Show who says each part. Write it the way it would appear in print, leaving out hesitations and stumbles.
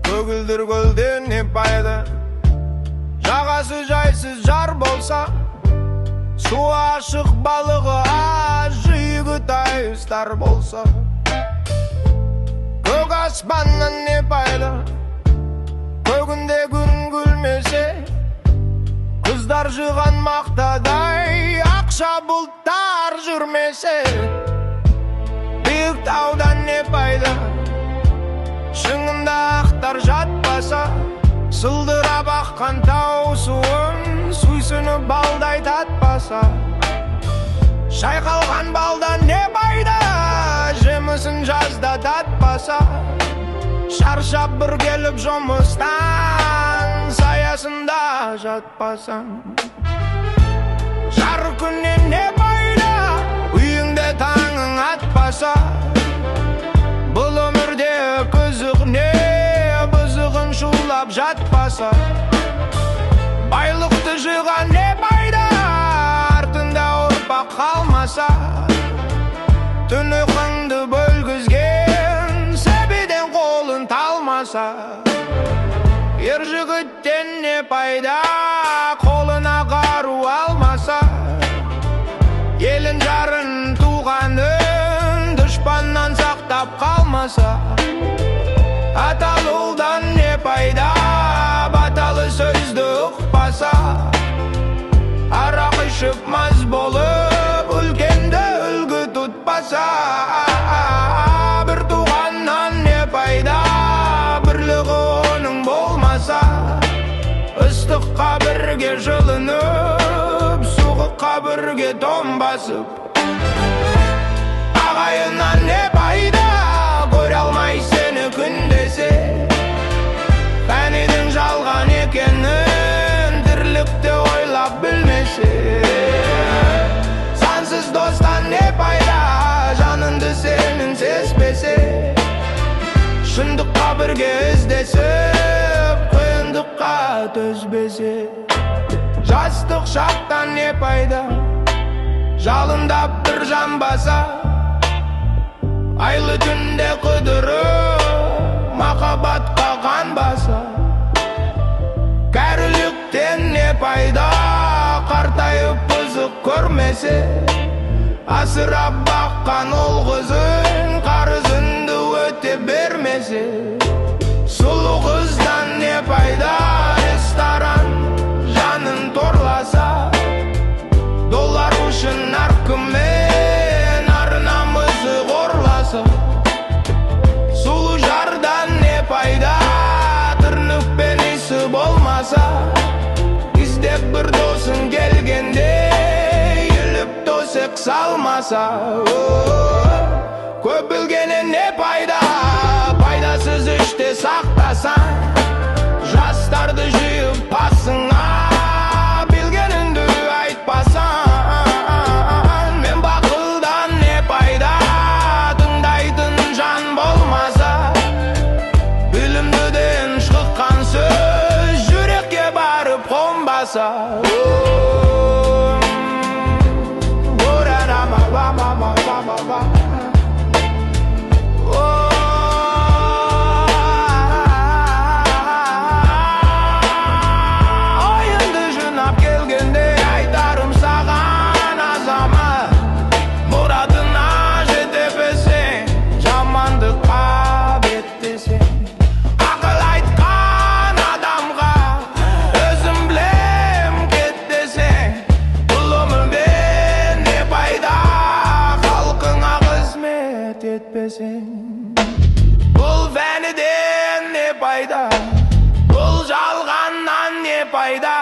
Speaker 1: Көгілдір көлден не пайда, жағасы жайсыз жар болса, су ашық балығы жүйігі тайыстар болса. Көк аспаннан не пайда, көгінде күн күлмесе, қыздар жыған мақтадай ақша бұлттар жүрмесе. Биік таудан не пайда, шыңында ақтар жатпаса, сылдырап аққан тау суын сүйсініп балдай татпаса. Шайқалған балдан не пайда, жемісін жазда татпаса. Шаршап бір келіп жұмыстан саясында жатпасаң. Жар күннен не пайда, үйіңде таңың атпаса. Бұл өмірде қызық не, бұзығын шулап жатпаса. Байлықты жиған не пайда, артында ұрпақ қалмаса. Түн ұйқыңды бөлгізген себеден қолын талмаса. Ер жігіттен не пайда, қолына қару алмаса. Елін жарын туғанын дұшпаннан сақтап қалмаса. Аталы ұлдан не пайда, баталы сөзді ұқпаса. Арақ ішіп маз болып, үлкенді үлгі тұтпаса. Бір туғаннан не пайда, бірлігі оның болмаса. Ыстыққа бірге жылынып, суыққа бірге тоңбасып. Ағайыннан не пайда, көре алмай сені күндесе. Фәнидің жалған екенін тірлікте ойлап білмесе. Сансыз достан не пайда, жаныңды сенің сезбесе. Шындыққа бірге іздесіп, қиындыққа төзбесе. Жастық шақтан не пайда, жалындап бір жанбаса. Айлы түнде қыдырып, махаббатқа қанбаса. Кәріліктен не пайда, қартайып бұзық көрмесе. Асырап баққан ол қызын, қарызынды өте бермесе. Сұлу қыздан не пайда, ресторан жанын торласа. Доллар үшін наркымен ар-намысы қорласа. Сұлу жардан не пайда, тырнықпен исі болмаса. Іздеп бір досын келгенде, еліп төсек салмаса. Көп білгенен не пайда, пайдасыз іште сақтасан. Жастарды жиып басыңа, білгеніңді айтпасан. Мен бақылдан не пайда, тыңдайтын жан болмаса. Білімдіден шыққан сөз жүрекке барып қонбаса. Ойынды жинап келгенде айтарым саған азамат. Мұратына жете білсең, жамандыққа беттесең. Ақыл айтқан адамға өзім білем кет десең. Бұл өмірде не пайда, халқыңа қызмет етпесең. Бұл фәніден не пайда, бұл жалғаннан не пайда.